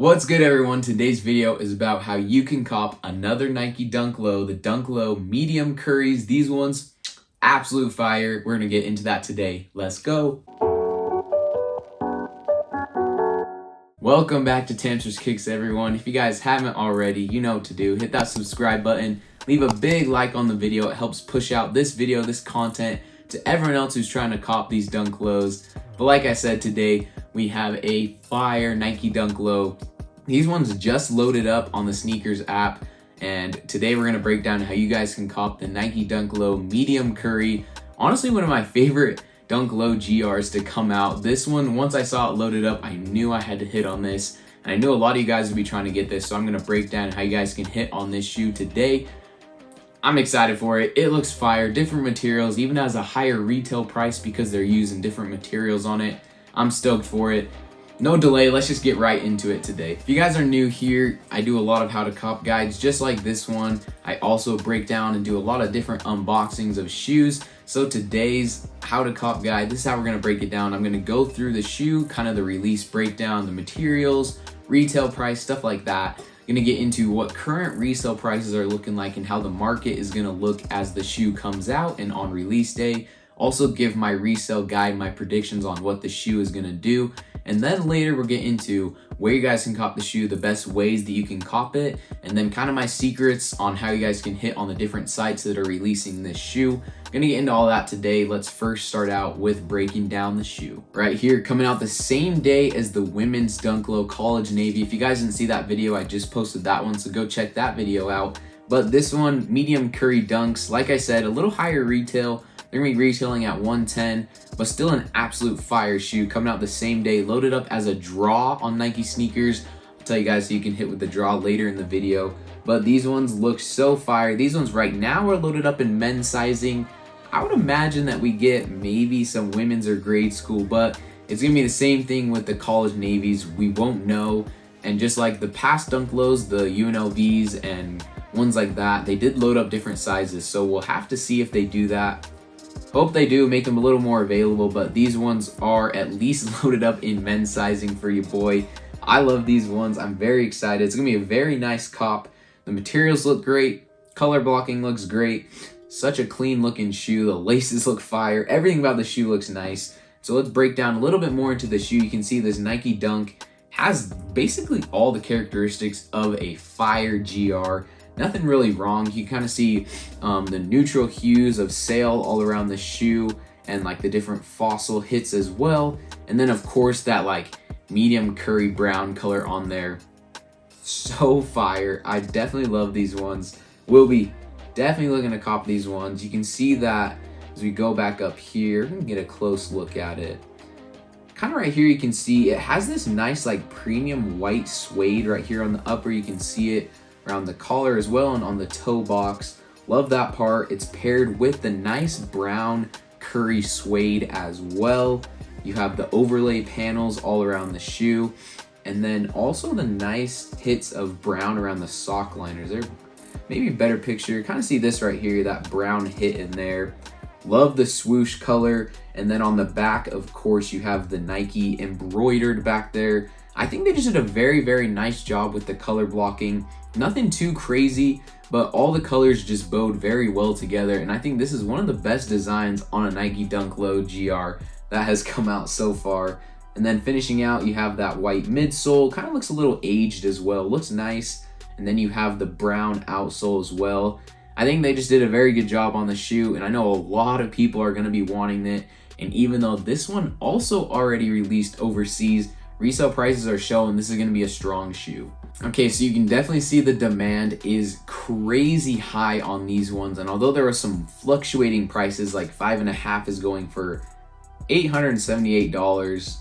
What's good, everyone? Today's video is about how you can cop another Nike Dunk Low, the Dunk Low medium curries. These ones, absolute fire. We're gonna get into that today. Let's go. Welcome back to Snkrs Kicks, everyone. If you guys haven't already, you know what to do. Hit that subscribe button, leave a big like on the video. It helps push out this video, this content, to everyone else who's trying to cop these Dunk Lows. But like I said, today we have a fire Nike Dunk Low. These ones just loaded up on the Snkrs app, and today we're gonna break down how you guys can cop the Nike Dunk Low medium curry. Honestly, one of my favorite Dunk Low GRs to come out. This one, once I saw it loaded up, I knew I had to hit on this, and I knew a lot of you guys would be trying to get this, so I'm gonna break down how you guys can hit on this shoe today. I'm excited for it. It looks fire, different materials, even has a higher retail price because they're using different materials on it. I'm stoked for it. No delay, let's just get right into it today. If you guys are new here, I do a lot of how to cop guides just like this one. I also break down and do a lot of different unboxings of shoes. So today's how to cop guide, this is how we're gonna break it down. I'm gonna go through the shoe, kind of the release breakdown, the materials, retail price, stuff like that. Gonna get into what current resale prices are looking like and how the market is gonna look as the shoe comes out and on release day. Also give my resale guide, my predictions on what the shoe is gonna do. And then later we'll get into where you guys can cop the shoe, the best ways that you can cop it, and then kind of my secrets on how you guys can hit on the different sites that are releasing this shoe. Gonna get into all that today. Let's first start out with breaking down the shoe. Right here, coming out the same day as the women's Dunk Low College Navy. If you guys didn't see that video, I just posted that one, so go check that video out. But this one, medium curry dunks, like I said, a little higher retail. They're gonna be retailing at $110, but still an absolute fire shoe. Coming out the same day, loaded up as a draw on Nike Snkrs. I'll tell you guys so you can hit with the draw later in the video. But these ones look so fire. These ones right now are loaded up in men's sizing. I would imagine that we get maybe some women's or grade school, but it's gonna be the same thing with the college navies. We won't know. And just like the past Dunk Lows, the UNLVs and ones like that, they did load up different sizes. So we'll have to see if they do that. Hope they do, make them a little more available, but these ones are at least loaded up in men's sizing for you, boy. I love these ones. I'm very excited. It's gonna be a very nice cop. The materials look great. Color blocking looks great. Such a clean looking shoe. The laces look fire. Everything about the shoe looks nice. So let's break down a little bit more into the shoe. You can see this Nike Dunk has basically all the characteristics of a fire GR. Nothing really wrong. You kind of see the neutral hues of sail all around the shoe and like the different fossil hits as well. And then of course that like medium curry brown color on there. So fire. I definitely love these ones. Will be definitely looking to cop these ones. You can see that as we go back up here, we can get a close look at it. Kind of right here you can see it has this nice like premium white suede right here on the upper. You can see it around the collar as well and on the toe box. Love that part. It's paired with the nice brown curry suede as well. You have the overlay panels all around the shoe, and then also the nice hits of brown around the sock liners. They're maybe a better picture. Kind of see this right here, that brown hit in there. Love the swoosh color. And then on the back, of course, you have the Nike embroidered back there. I think they just did a very, very nice job with the color blocking. Nothing too crazy, but all the colors just bode very well together. And I think this is one of the best designs on a Nike Dunk Low GR that has come out so far. And then finishing out, you have that white midsole. Kind of looks a little aged as well. Looks nice. And then you have the brown outsole as well. I think they just did a very good job on the shoe. And I know a lot of people are going to be wanting it. And even though this one also already released overseas, resale prices are showing this is going to be a strong shoe. Okay, so you can definitely see the demand is crazy high on these ones. And although there are some fluctuating prices, like 5.5 is going for $878,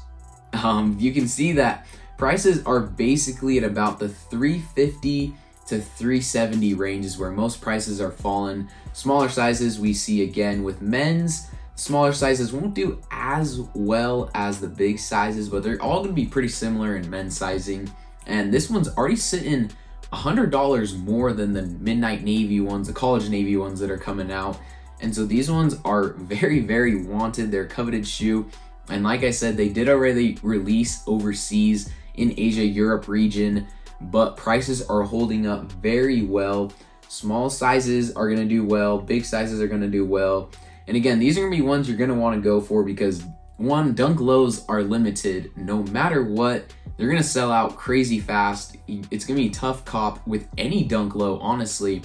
you can see that prices are basically at about the $350 to $370 ranges where most prices are falling. Smaller sizes we see again with men's. Smaller sizes won't do as well as the big sizes, but they're all gonna be pretty similar in men's sizing. And this one's already sitting $100 more than the Midnight Navy ones, the College Navy ones that are coming out. And so these ones are very, very wanted. They're a coveted shoe. And like I said, they did already release overseas in Asia, Europe region, but prices are holding up very well. Small sizes are gonna do well, big sizes are gonna do well. And again, these are gonna be ones you're gonna wanna go for because one, dunk lows are limited. No matter what, they're gonna sell out crazy fast. It's gonna be a tough cop with any dunk low, honestly.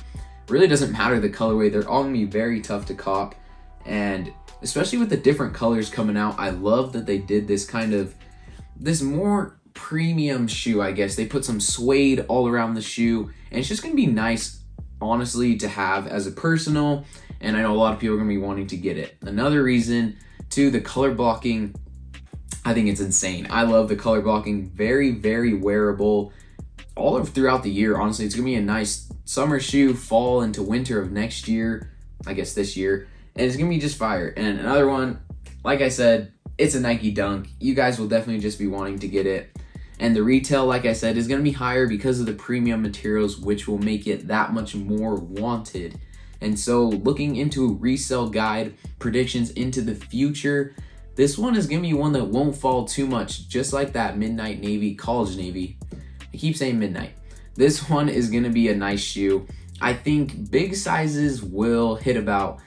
Really doesn't matter the colorway, they're all gonna be very tough to cop. And especially with the different colors coming out, I love that they did this more premium shoe, I guess. They put some suede all around the shoe, and it's just gonna be nice, honestly, to have as a personal, and I know a lot of people are gonna be wanting to get it. Another reason too, the color blocking, I think it's insane. I love the color blocking, very, very wearable all throughout the year. Honestly, it's gonna be a nice summer shoe, fall into winter of next year, I guess this year, and it's gonna be just fire. And another one, like I said, it's a Nike Dunk. You guys will definitely just be wanting to get it. And the retail, like I said, is gonna be higher because of the premium materials, which will make it that much more wanted. And so looking into a resale guide, predictions into the future, this one is gonna be one that won't fall too much, just like that Midnight Navy, College Navy. I keep saying midnight. This one is gonna be a nice shoe. I think big sizes will hit about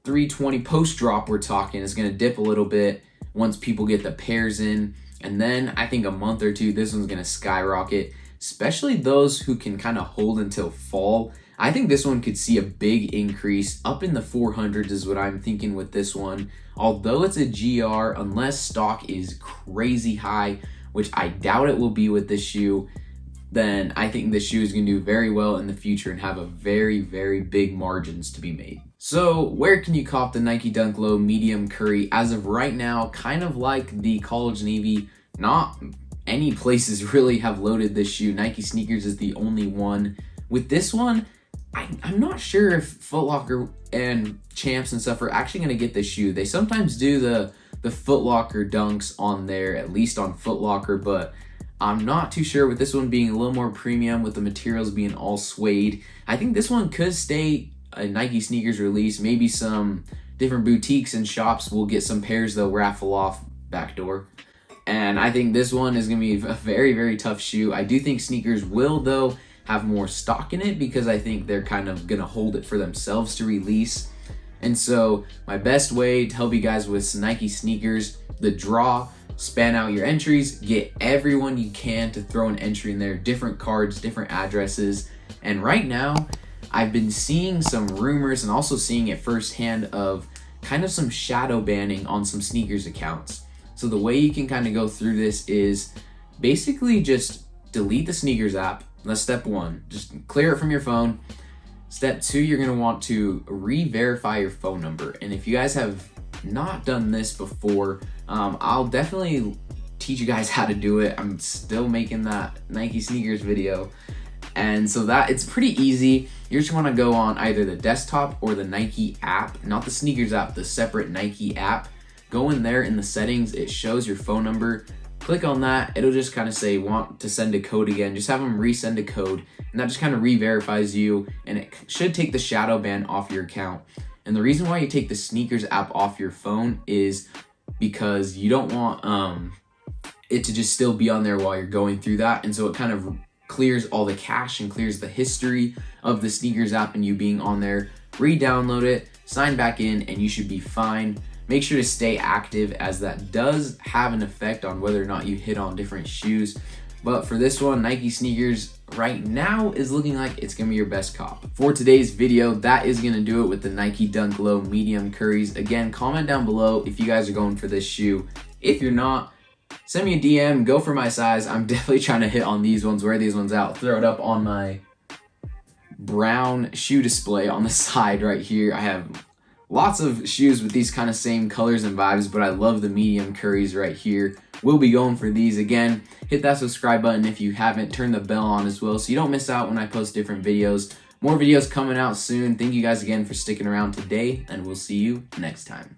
320 post drop. We're talking, it's gonna dip a little bit once people get the pairs in. And then I think a month or two, this one's gonna skyrocket, especially those who can kind of hold until fall. I think this one could see a big increase up in the 400s is what I'm thinking with this one. Although it's a GR, unless stock is crazy high, which I doubt it will be with this shoe, then I think this shoe is going to do very well in the future and have a very, very big margins to be made. So where can you cop the Nike Dunk Low Medium Curry? As of right now, kind of like the College Navy, not any places really have loaded this shoe. Nike Snkrs is the only one. With this one, I'm not sure if Foot Locker and Champs and stuff are actually going to get this shoe. They sometimes do the Foot Locker dunks on there, at least on Foot Locker, but I'm not too sure with this one being a little more premium with the materials being all suede. I think this one could stay a Nike Snkrs release. Maybe some different boutiques and shops will get some pairs they'll raffle off backdoor. And I think this one is going to be a very, very tough shoe. I do think Sneakers will, though, have more stock in it because I think they're kind of going to hold it for themselves to release. And so my best way to help you guys with Nike Snkrs, the draw, span out your entries, get everyone you can to throw an entry in there, different cards, different addresses. And right now, I've been seeing some rumors and also seeing it firsthand of kind of some shadow banning on some sneakers accounts. So the way you can kind of go through this is basically just delete the Snkrs app. That's step one. Just clear it from your phone. Step two, you're going to want to re-verify your phone number. And if you guys have not done this before, I'll definitely teach you guys how to do it. I'm still making that Nike Snkrs video. And so that it's pretty easy. You just want to go on either the desktop or the Nike app, not the Snkrs app, the separate Nike app. Go in there in the settings, it shows your phone number. Click on that, it'll just kind of say want to send a code again. Just have them resend a code, and that just kind of re-verifies you, and it should take the shadow ban off your account. And the reason why you take the Snkrs app off your phone is because you don't want it to just still be on there while you're going through that. And so it kind of clears all the cache and clears the history of the Snkrs app and you being on there. Re-download it, sign back in, and you should be fine. Make sure to stay active, as that does have an effect on whether or not you hit on different shoes. But for this one, Nike Snkrs right now is looking like it's gonna be your best cop. For today's video, that is gonna do it with the Nike Dunk Low Medium Curries. Again, comment down below if you guys are going for this shoe. If you're not, send me a DM, go for my size. I'm definitely trying to hit on these ones, wear these ones out, throw it up on my brown shoe display on the side right here. I have lots of shoes with these kind of same colors and vibes, but I love the medium curries right here. We'll be going for these. Again, hit that subscribe button if you haven't. Turn the bell on as well so you don't miss out when I post different videos. More videos coming out soon. Thank you guys again for sticking around today, and we'll see you next time.